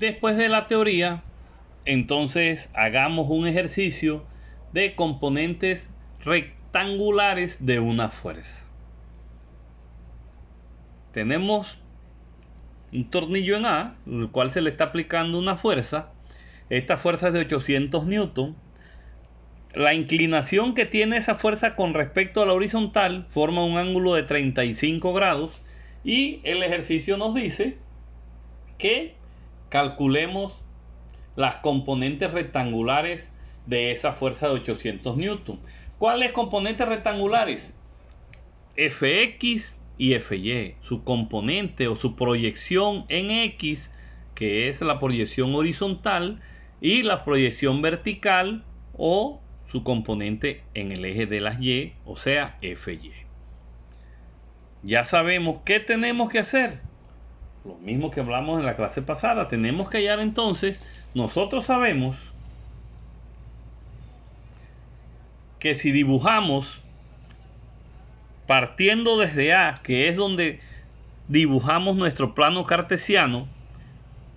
Después de la teoría, entonces hagamos un ejercicio de componentes rectangulares de una fuerza. Tenemos un tornillo en A, el cual se le está aplicando una fuerza. Esta fuerza es de 800 newton. La inclinación que tiene esa fuerza con respecto a la horizontal forma un ángulo de 35 grados. Y el ejercicio nos dice que calculemos las componentes rectangulares de esa fuerza de 800 newton. ¿Cuáles componentes rectangulares? Fx y Fy, su componente o su proyección en X, que es la proyección horizontal, y la proyección vertical o su componente en el eje de las Y, o sea, Fy. Ya sabemos qué tenemos que hacer. Lo mismo que hablamos en la clase pasada. Tenemos que hallar entonces, nosotros sabemos que si dibujamos partiendo desde A, que es donde dibujamos nuestro plano cartesiano,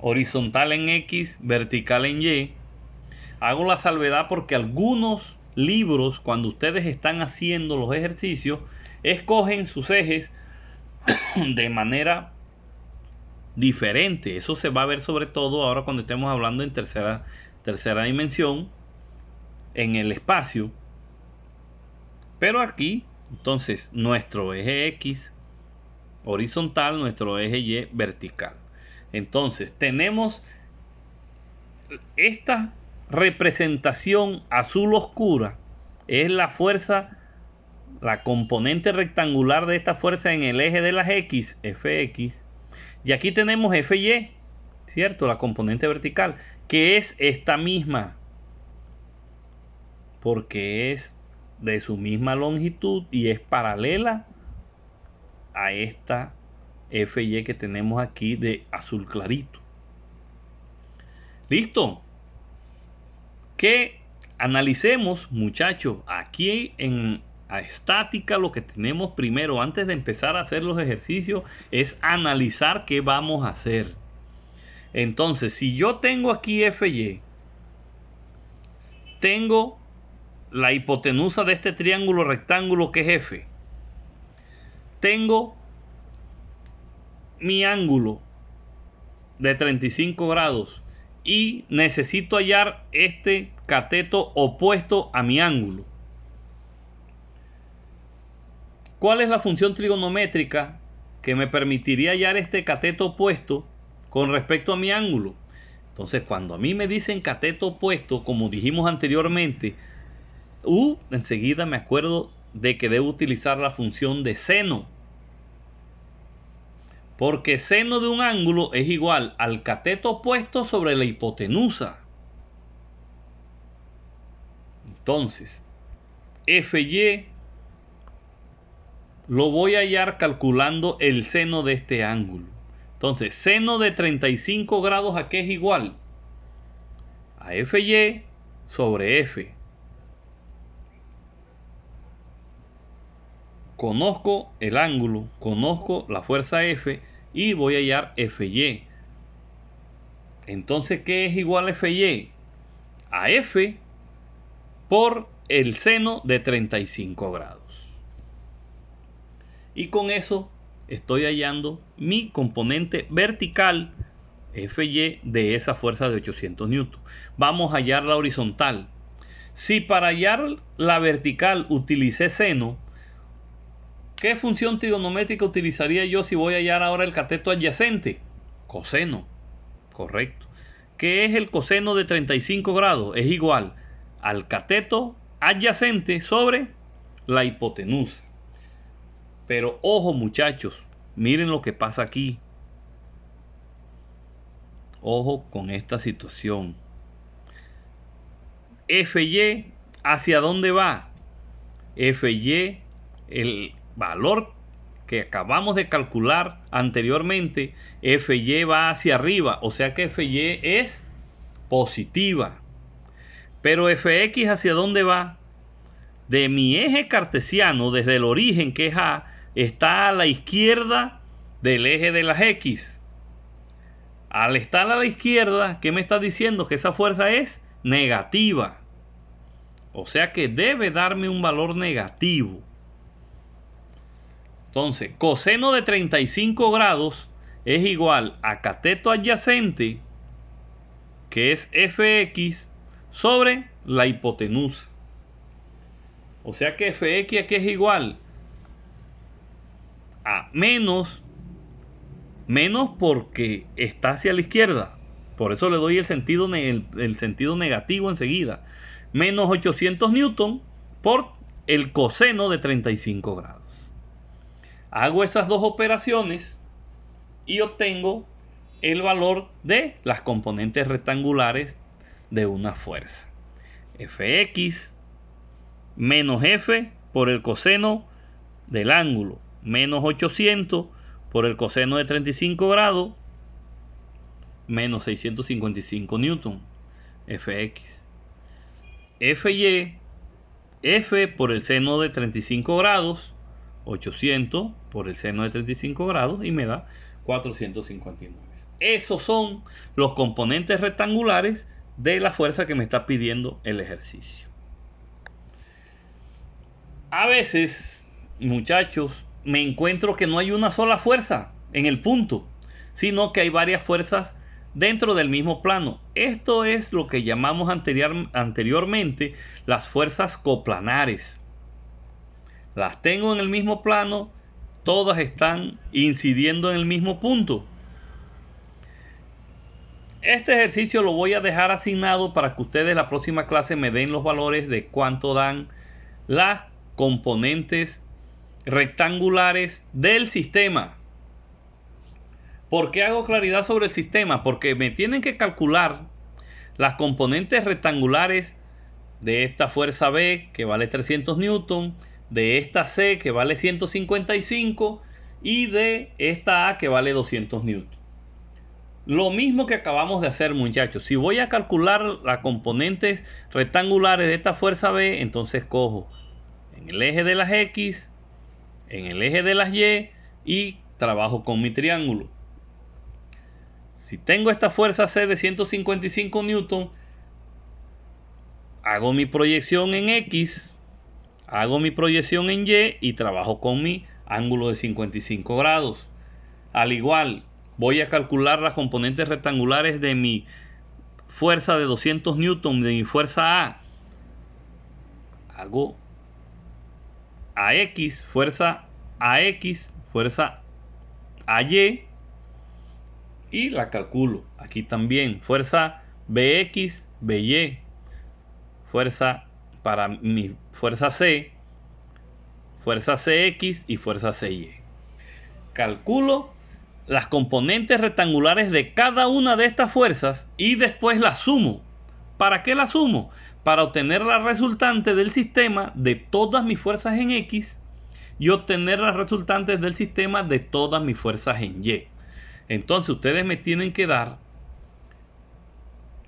horizontal en X, vertical en Y, hago la salvedad porque algunos libros, cuando ustedes están haciendo los ejercicios, escogen sus ejes de manera diferente. Eso se va a ver sobre todo ahora cuando estemos hablando en tercera dimensión, en el espacio. Pero aquí, entonces, nuestro eje X horizontal, nuestro eje Y vertical. Entonces, tenemos esta representación azul oscura, es la fuerza, la componente rectangular de esta fuerza en el eje de las X, Fx. Y aquí tenemos Fy, ¿cierto? La componente vertical, que es esta misma, porque es de su misma longitud y es paralela a esta Fy que tenemos aquí de azul clarito. ¿Listo? Que analicemos, muchachos, aquí en estática lo que tenemos primero, antes de empezar a hacer los ejercicios, es analizar qué vamos a hacer. Entonces, si yo tengo aquí Fy, tengo la hipotenusa de este triángulo rectángulo que es F, tengo mi ángulo de 35 grados y necesito hallar este cateto opuesto a mi ángulo. ¿Cuál es la función trigonométrica que me permitiría hallar este cateto opuesto con respecto a mi ángulo? Entonces, cuando a mí me dicen cateto opuesto, como dijimos anteriormente, enseguida me acuerdo de que debo utilizar la función de seno. Porque seno de un ángulo es igual al cateto opuesto sobre la hipotenusa. Entonces, Fy lo voy a hallar calculando el seno de este ángulo. Entonces, seno de 35 grados, ¿a qué es igual? A Fy sobre F. Conozco el ángulo, conozco la fuerza F y voy a hallar Fy. Entonces, ¿qué es igual a Fy? A F por el seno de 35 grados. Y con eso estoy hallando mi componente vertical Fy de esa fuerza de 800 newton. Vamos a hallar la horizontal. Si para hallar la vertical utilicé seno, ¿qué función trigonométrica utilizaría yo si voy a hallar ahora el cateto adyacente? Coseno, correcto. ¿Qué es el coseno de 35 grados? Es igual al cateto adyacente sobre la hipotenusa. Pero ojo, muchachos, miren lo que pasa aquí. Ojo con esta situación. Fy, ¿hacia dónde va? Fy, el valor que acabamos de calcular anteriormente, Fy va hacia arriba, o sea que Fy es positiva. Pero Fx, ¿hacia dónde va? De mi eje cartesiano, desde el origen que es A, está a la izquierda del eje de las X. Al estar a la izquierda, ¿qué me está diciendo? Que esa fuerza es negativa. O sea que debe darme un valor negativo. Entonces, coseno de 35 grados es igual a cateto adyacente, que es fx, sobre la hipotenusa. O sea que fx aquí es igual a menos porque está hacia la izquierda. Por eso le doy el sentido negativo enseguida. Menos 800 newton por el coseno de 35 grados. Hago esas dos operaciones y obtengo el valor de las componentes rectangulares de una fuerza. Fx menos f por el coseno del ángulo, menos 800 por el coseno de 35 grados, menos 655 newton. Fx. Fy, f por el seno de 35 grados, 800 por el seno de 35 grados, y me da 459. Esos son los componentes rectangulares de la fuerza que me está pidiendo el ejercicio. A veces, muchachos, me encuentro que no hay una sola fuerza en el punto, sino que hay varias fuerzas dentro del mismo plano. Esto es lo que llamamos anteriormente las fuerzas coplanares. Las tengo en el mismo plano, todas están incidiendo en el mismo punto. Este ejercicio lo voy a dejar asignado para que ustedes la próxima clase me den los valores de cuánto dan las componentes rectangulares del sistema. ¿Por qué hago claridad sobre el sistema? Porque me tienen que calcular las componentes rectangulares de esta fuerza B, que vale 300 newton, de esta C, que vale 155, y de esta A, que vale 200 newton. Lo mismo que acabamos de hacer, muchachos. Si voy a calcular las componentes rectangulares de esta fuerza B, entonces cojo en el eje de las X, en el eje de las Y, y trabajo con mi triángulo. Si tengo esta fuerza C de 155 newton, hago mi proyección en X, hago mi proyección en Y y trabajo con mi ángulo de 55 grados. Al igual, voy a calcular las componentes rectangulares de mi fuerza de 200 newton, de mi fuerza A. Hago AX, fuerza AX, fuerza AY, y la calculo. Aquí también, fuerza BX, BY, fuerza para mi fuerza C, fuerza CX y fuerza CY. Calculo las componentes rectangulares de cada una de estas fuerzas y después las sumo. ¿Para qué las sumo? Para obtener la resultante del sistema de todas mis fuerzas en X y obtener las resultantes del sistema de todas mis fuerzas en Y. Entonces ustedes me tienen que dar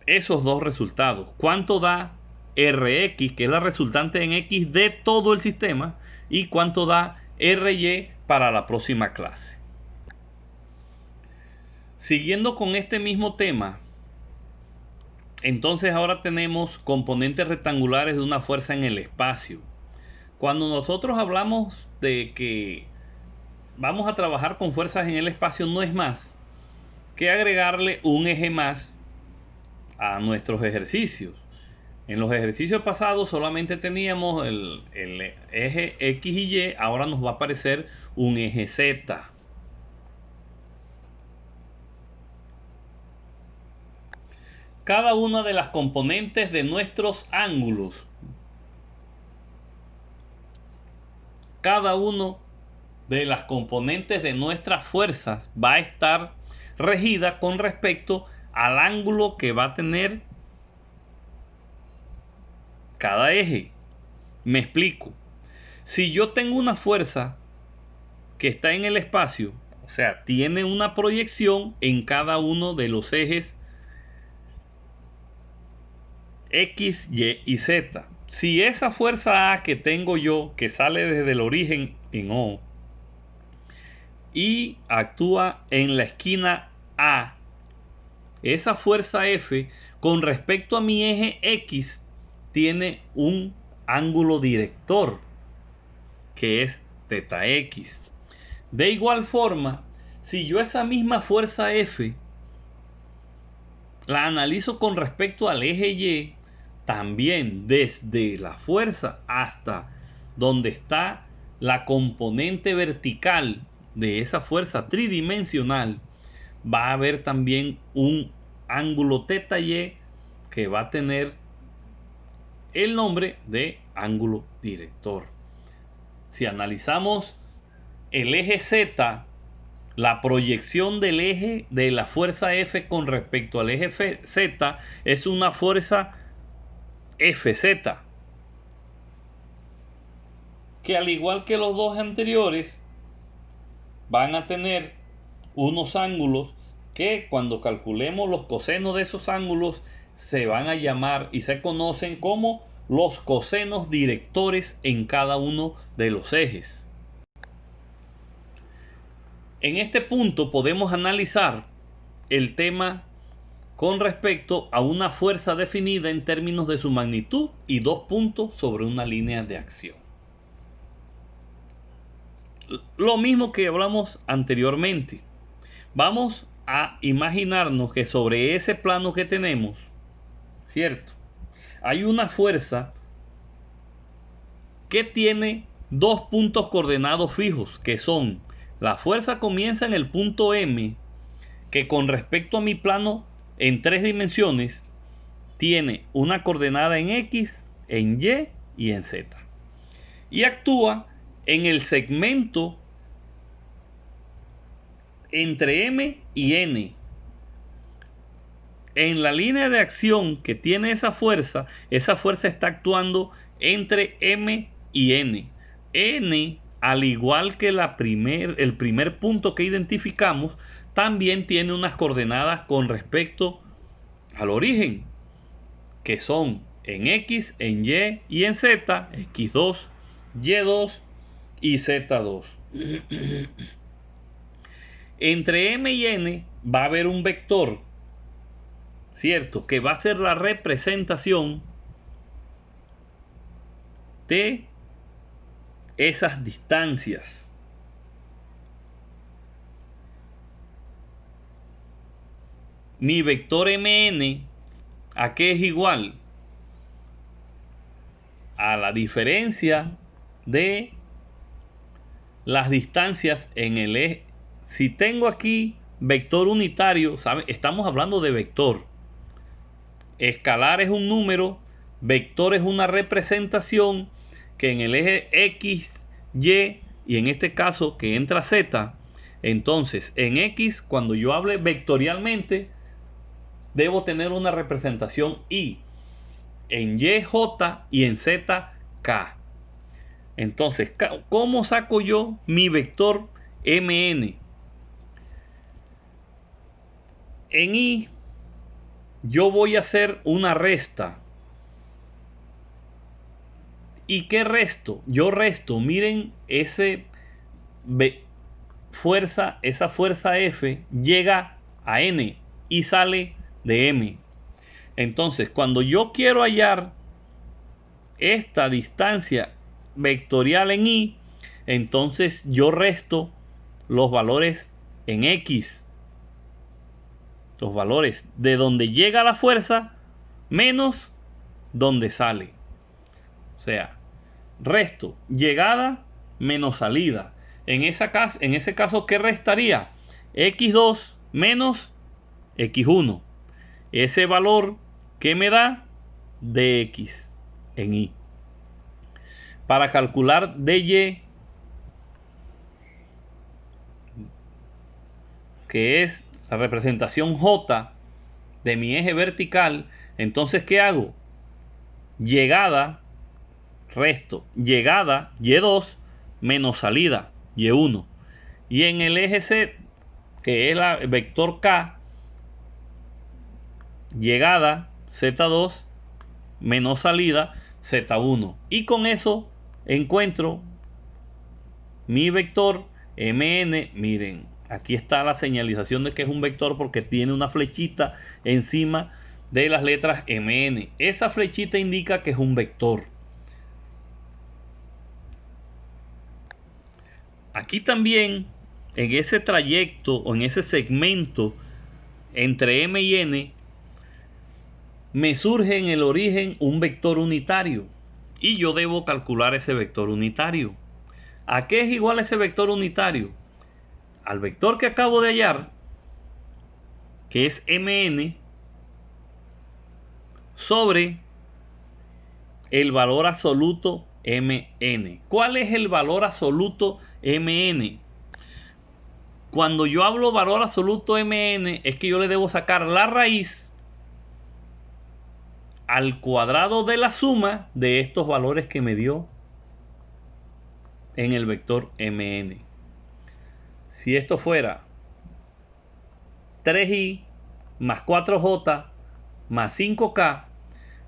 esos dos resultados. ¿Cuánto da Rx, que es la resultante en X de todo el sistema? Y cuánto da Ry para la próxima clase. Siguiendo con este mismo tema, entonces ahora tenemos componentes rectangulares de una fuerza en el espacio. Cuando nosotros hablamos de que vamos a trabajar con fuerzas en el espacio, no es más que agregarle un eje más a nuestros ejercicios. En los ejercicios pasados solamente teníamos el eje X y Y, ahora nos va a aparecer un eje Z. Cada una de las componentes de nuestros ángulos, cada uno de las componentes de nuestras fuerzas va a estar regida con respecto al ángulo que va a tener cada eje. Me explico. Si yo tengo una fuerza que está en el espacio, o sea, tiene una proyección en cada uno de los ejes X, Y y Z. Si esa fuerza A que tengo yo, que sale desde el origen en O y actúa en la esquina A esa fuerza F con respecto a mi eje X tiene un ángulo director, que es θ X. De igual forma, si yo esa misma fuerza F la analizo con respecto al eje Y, también desde la fuerza hasta donde está la componente vertical de esa fuerza tridimensional, va a haber también un ángulo θY que va a tener el nombre de ángulo director. Si analizamos el eje Z, la proyección del eje de la fuerza F con respecto al eje Z es una fuerza FZ, que al igual que los dos anteriores van a tener unos ángulos que cuando calculemos los cosenos de esos ángulos se van a llamar y se conocen como los cosenos directores en cada uno de los ejes. En este punto podemos analizar el tema con respecto a una fuerza definida en términos de su magnitud y dos puntos sobre una línea de acción. Lo mismo que hablamos anteriormente. Vamos a imaginarnos que sobre ese plano que tenemos, ¿cierto?, hay una fuerza que tiene dos puntos coordenados fijos, que son: la fuerza comienza en el punto M, que con respecto a mi plano en 3 dimensiones tiene una coordenada en X, en Y y en Z, y actúa en el segmento entre M y N. En la línea de acción que tiene esa fuerza está actuando entre M y N. N, al igual que el primer punto que identificamos, también tiene unas coordenadas con respecto al origen, que son en X, en Y y en Z, X2, Y2 y Z2. Entre M y N va a haber un vector, ¿cierto?, que va a ser la representación de esas distancias. Mi vector Mn, ¿a qué es igual? A la diferencia de las distancias en el eje. Si tengo aquí vector unitario, estamos hablando de vector. Escalar es un número, vector es una representación que en el eje X, Y y en este caso que entra Z. Entonces en X, cuando yo hable vectorialmente, debo tener una representación Y, en Y, J y en Z, K. Entonces, ¿cómo saco yo mi vector Mn? En Y yo voy a hacer una resta. ¿Y qué resto? Yo resto, miren, esa fuerza F llega a N y sale de M. Entonces, cuando yo quiero hallar esta distancia vectorial en Y, entonces yo resto los valores en X, los valores de donde llega la fuerza menos donde sale. O sea, resto llegada menos salida. En ese caso, ¿qué restaría? X2 menos X1. Ese valor que me da dx en Y. Para calcular dy, que es la representación J de mi eje vertical, entonces ¿qué hago? Llegada, resto, llegada Y2 menos salida Y1. Y en el eje Z, que es el vector K, llegada Z2 menos salida Z1. Y con eso encuentro mi vector Mn, miren, Aquí está la señalización de que es un vector porque tiene una flechita encima de las letras MN. Esa flechita indica que es un vector. Aquí también, en ese trayecto o en ese segmento entre M y N, me surge en el origen un vector unitario y yo debo calcular ese vector unitario. ¿A qué es igual ese vector unitario? Al vector que acabo de hallar, que es Mn, sobre el valor absoluto Mn. ¿Cuál es el valor absoluto Mn? Cuando yo hablo valor absoluto Mn, es que yo le debo sacar la raíz al cuadrado de la suma de estos valores que me dio en el vector Mn. Si esto fuera 3i más 4j más 5k,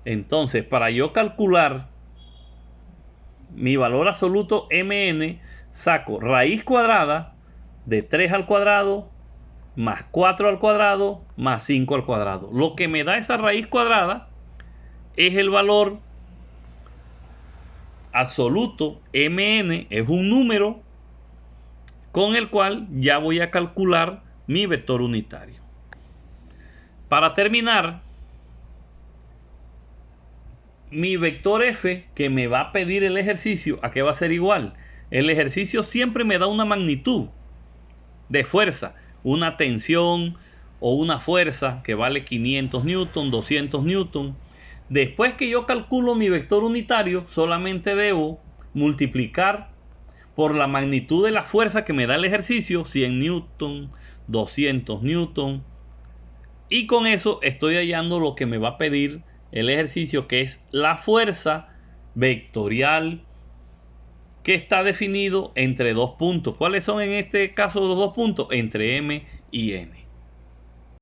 entonces para yo calcular mi valor absoluto Mn, saco raíz cuadrada de 3 al cuadrado más 4 al cuadrado más 5 al cuadrado. Lo que me da esa raíz cuadrada es el valor absoluto Mn, es un número con el cual ya voy a calcular mi vector unitario. Para terminar, mi vector f que me va a pedir el ejercicio, ¿a qué va a ser igual? El ejercicio siempre me da una magnitud de fuerza, una tensión o una fuerza que vale 500 newton, 200 newton. Después que yo calculo mi vector unitario, solamente debo multiplicar por la magnitud de la fuerza que me da el ejercicio, 100 newton, 200 newton, y con eso estoy hallando lo que me va a pedir el ejercicio, que es la fuerza vectorial que está definido entre dos puntos. ¿Cuáles son en este caso los dos puntos? Entre M y N.